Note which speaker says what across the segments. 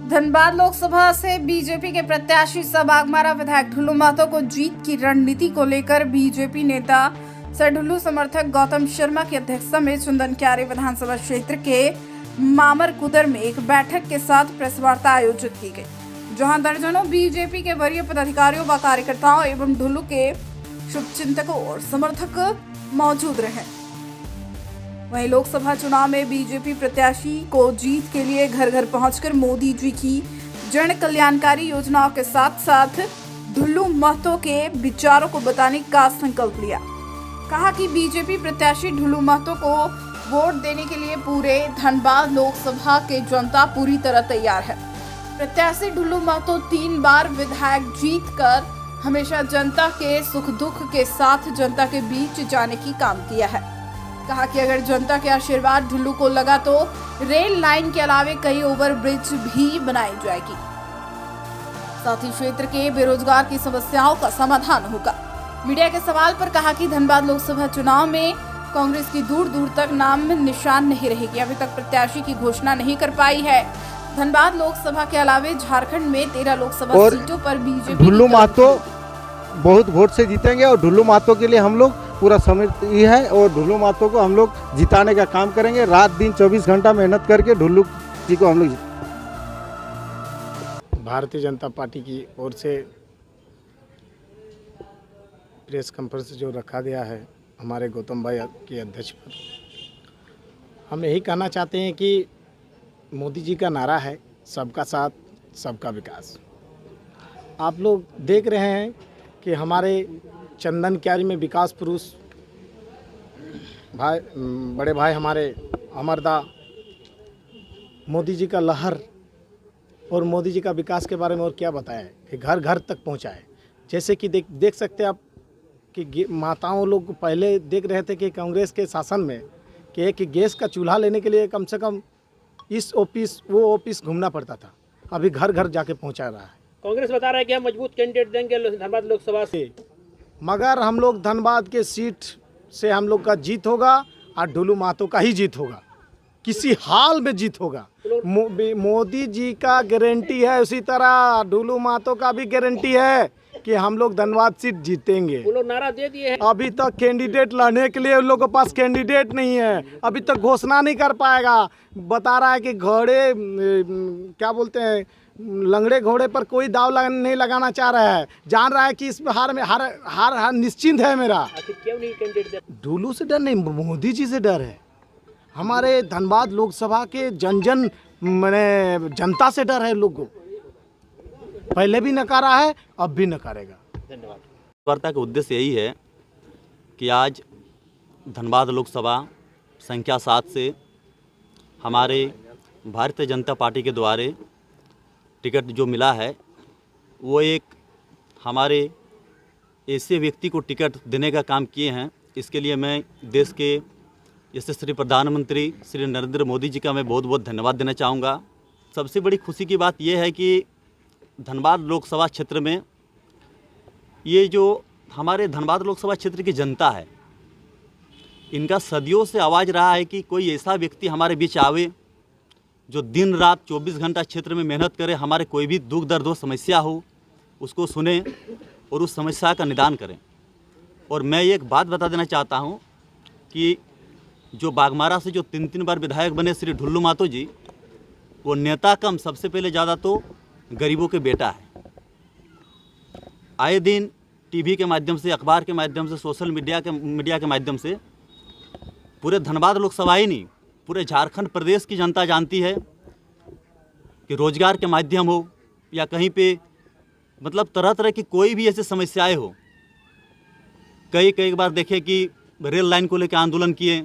Speaker 1: धनबाद लोकसभा से बीजेपी के प्रत्याशी सह बाघमारा विधायक ढुल्लू महतो को जीत की रणनीति को लेकर बीजेपी नेता सर ढुल्लू समर्थक गौतम शर्मा की अध्यक्षता में चंदन क्यारी विधानसभा क्षेत्र के मामरकुदर में एक बैठक के साथ प्रेस वार्ता आयोजित की गई, जहां दर्जनों बीजेपी के वरीय पदाधिकारियों व कार्यकर्ताओं एवं ढुल्लू के शुभचिंतकों और समर्थक मौजूद रहे। वहीं लोकसभा चुनाव में बीजेपी प्रत्याशी को जीत के लिए घर घर पहुंचकर मोदी जी की जन कल्याणकारी योजनाओं के साथ साथ ढुल्लू महतो के विचारों को बताने का संकल्प लिया। कहा कि बीजेपी प्रत्याशी ढुल्लू महतो को वोट देने के लिए पूरे धनबाद लोकसभा के जनता पूरी तरह तैयार है। प्रत्याशी ढुल्लू महतो 3 बार विधायक जीतकर हमेशा जनता के सुख दुख के साथ जनता के बीच जाने की काम किया है। कहा कि अगर जनता के आशीर्वाद ढुल्लू को लगा तो रेल लाइन के अलावे कई ओवरब्रिज भी बनाई जाएगी, साथ ही क्षेत्र के बेरोजगार की समस्याओं का समाधान होगा। मीडिया के सवाल पर कहा कि धनबाद लोकसभा चुनाव में कांग्रेस की दूर दूर तक नाम निशान नहीं रहेगी। अभी तक प्रत्याशी की घोषणा नहीं कर पाई है। धनबाद लोकसभा के अलावे झारखंड में 13 लोकसभा सीटों पर बीजेपी
Speaker 2: ढुल्लू महतो बहुत वोट से जीतेंगे और ढुल्लू महतो के लिए हम लोग पूरा समर्पित है और ढुल्लू महतो को हम लोग जिताने का काम करेंगे। रात दिन 24 घंटा मेहनत करके ढुल्लू जी को हम लोग
Speaker 3: भारतीय जनता पार्टी की ओर से प्रेस कॉन्फ्रेंस जो रखा गया है हमारे गौतम भाई की अध्यक्ष पर, हम यही कहना चाहते हैं कि मोदी जी का नारा है सबका साथ सबका विकास। आप लोग देख रहे हैं कि हमारे चंदन क्यारी में विकास पुरुष भाई बड़े भाई हमारे अमरदा मोदी जी का लहर और मोदी जी का विकास के बारे में और क्या बताया है कि घर घर तक पहुंचा है। जैसे कि देख सकते हैं आप कि माताओं लोग पहले देख रहे थे कि कांग्रेस के शासन में कि एक गैस का चूल्हा लेने के लिए कम से कम इस ऑफिस वो ऑफिस घूमना पड़ता था, अभी घर घर जाके पहुंचा रहा है।
Speaker 4: कांग्रेस बता रहा है कि हम मजबूत कैंडिडेट देंगे धनबाद लोकसभा से,
Speaker 3: मगर हम लोग धनबाद के सीट से हम लोग का जीत होगा और ढुल्लू महतो का ही जीत होगा, किसी हाल में जीत होगा। मोदी जी का गारंटी है, उसी तरह ढुल्लू महतो का भी गारंटी है कि हम लोग धनबाद सीट जीतेंगे।
Speaker 4: वो लोग नारा दे दिए हैं।
Speaker 3: अभी तक कैंडिडेट लड़ने के लिए उन लोगों के पास कैंडिडेट नहीं है, अभी तक घोषणा नहीं कर पाएगा। बता रहा है कि घोड़े क्या बोलते हैं लंगड़े घोड़े पर कोई दाव नहीं लगाना चाह रहा है, जान रहा है कि इस हार में हार निश्चिंत है मेरा।
Speaker 4: क्यों नहीं कैंडिडेट?
Speaker 3: ढुल्लू से डर नहीं, मोदी जी से डर है। हमारे धनबाद लोकसभा के जन मैंने जनता से डर है लोगों को, पहले भी नकारा है अब भी नकारेगा।
Speaker 4: धन्यवाद।
Speaker 5: वार्ता का उद्देश्य यही है कि आज धनबाद लोकसभा संख्या 7 से हमारे भारतीय जनता पार्टी के द्वारा टिकट जो मिला है वो एक हमारे ऐसे व्यक्ति को टिकट देने का काम किए हैं। इसके लिए मैं देश के यशस्वी प्रधानमंत्री श्री नरेंद्र मोदी जी का मैं बहुत बहुत धन्यवाद देना चाहूँगा। सबसे बड़ी खुशी की बात यह है कि धनबाद लोकसभा क्षेत्र में ये जो हमारे धनबाद लोकसभा क्षेत्र की जनता है, इनका सदियों से आवाज़ रहा है कि कोई ऐसा व्यक्ति हमारे बीच आवे जो दिन रात 24 घंटा क्षेत्र में मेहनत करे, हमारे कोई भी दुख दर्द हो समस्या हो उसको सुने और उस समस्या का निदान करें। और मैं एक बात बता देना चाहता हूं कि जो बाघमारा से जो 3 बार विधायक बने श्री ढुल्लू महतो जी, वो नेता कम सबसे पहले ज़्यादा तो गरीबों के बेटा है। आए दिन टीवी के माध्यम से, अखबार के माध्यम से, सोशल मीडिया के माध्यम से पूरे धनबाद लोकसभा ही नहीं पूरे झारखंड प्रदेश की जनता जानती है कि रोजगार के माध्यम हो या कहीं पे मतलब तरह तरह की कोई भी ऐसी समस्याएं हो, कई बार देखे कि रेल लाइन को लेकर आंदोलन किए,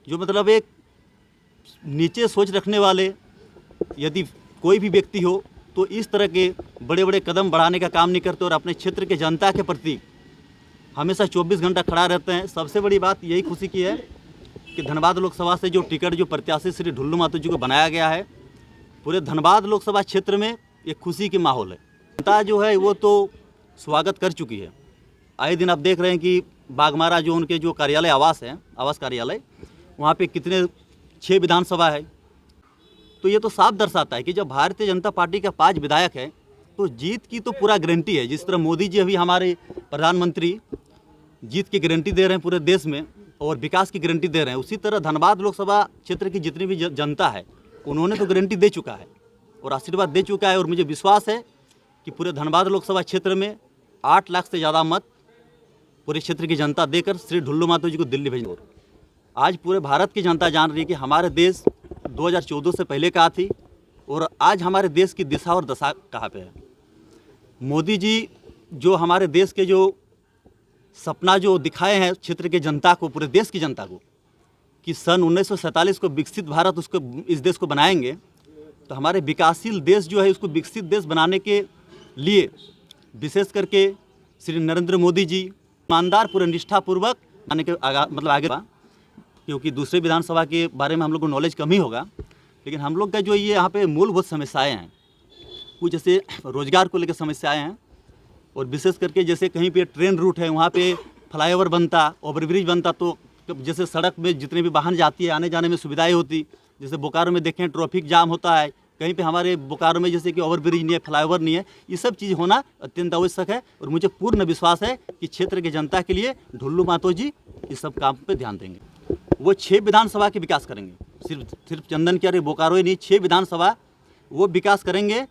Speaker 5: जो मतलब एक नीचे सोच रखने वाले यदि कोई भी व्यक्ति हो तो इस तरह के बड़े बड़े कदम बढ़ाने का काम नहीं करते और अपने क्षेत्र के जनता के प्रति हमेशा 24 घंटा खड़ा रहते हैं। सबसे बड़ी बात यही खुशी की है कि धनबाद लोकसभा से जो टिकट जो प्रत्याशी श्री ढुल्लू महतो जी को बनाया गया है, पूरे धनबाद लोकसभा क्षेत्र में एक खुशी की माहौल है। जनता जो है वो तो स्वागत कर चुकी है। आए दिन आप देख रहे हैं कि बाघमारा जो उनके जो कार्यालय आवास है, आवास कार्यालय, वहाँ पे कितने 6 विधानसभा है तो ये तो साफ दर्शाता है कि जब भारतीय जनता पार्टी का 5 विधायक है तो जीत की तो पूरा गारंटी है। जिस तरह मोदी जी अभी हमारे प्रधानमंत्री जीत की गारंटी दे रहे हैं पूरे देश में और विकास की गारंटी दे रहे हैं, उसी तरह धनबाद लोकसभा क्षेत्र की जितनी भी जनता है उन्होंने तो गारंटी दे चुका है और आशीर्वाद दे चुका है। और मुझे विश्वास है कि पूरे धनबाद लोकसभा क्षेत्र में 8 लाख से ज़्यादा मत पूरे क्षेत्र की जनता देकर श्री ढुल्लू महतो जी को दिल्ली भेजेंगे। आज पूरे भारत की जनता जान रही है कि हमारे देश 2014 से पहले कहाँ थी और आज हमारे देश की दिशा और दशा कहाँ पे है। मोदी जी जो हमारे देश के जो सपना जो दिखाए हैं क्षेत्र के जनता को, पूरे देश की जनता को, कि सन 1947 को विकसित भारत उसको इस देश को बनाएंगे, तो हमारे विकासशील देश जो है उसको विकसित देश बनाने के लिए विशेष करके श्री नरेंद्र मोदी जी ईमानदार पूरे निष्ठापूर्वक आने के आगे क्योंकि दूसरे विधानसभा के बारे में हम लोग को नॉलेज कम ही होगा, लेकिन हम लोग का जो ये यहाँ पे मूलभूत समस्याएं हैं, कुछ जैसे रोजगार को लेकर समस्याएं हैं और विशेष करके जैसे कहीं पे ट्रेन रूट है वहाँ पे फ्लाईओवर बनता, ओवरब्रिज बनता तो जैसे सड़क में जितने भी वाहन जाती है आने जाने में सुविधाएं होती। जैसे बोकारो में देखें ट्रैफिक जाम होता है, कहीं पे हमारे बोकारो में जैसे कि ओवरब्रिज नहीं है, फ्लाईओवर नहीं है, ये सब चीज़ होना अत्यंत आवश्यक है। और मुझे पूर्ण विश्वास है कि क्षेत्र की जनता के लिए ढुल्लू महतो जी इस सब काम पे ध्यान देंगे। वो 6 विधानसभा के विकास करेंगे, सिर्फ चंदन के अरे बोकारो ही नहीं, 6 विधानसभा वो विकास करेंगे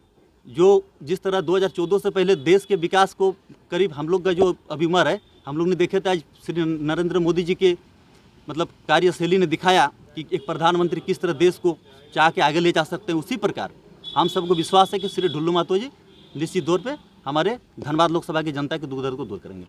Speaker 5: जो जिस तरह 2014 से पहले देश के विकास को करीब हम लोग का जो अभी उम्र है हम लोग ने देखे थे, आज श्री नरेंद्र मोदी जी के कार्यशैली ने दिखाया कि एक प्रधानमंत्री किस तरह देश को चाह के आगे ले जा सकते हैं। उसी प्रकार हम सबको विश्वास है कि श्री ढुल्लू महतो जी निश्चित तौर पे हमारे धनबाद लोकसभा की जनता के दुख दर्द को दूर करेंगे।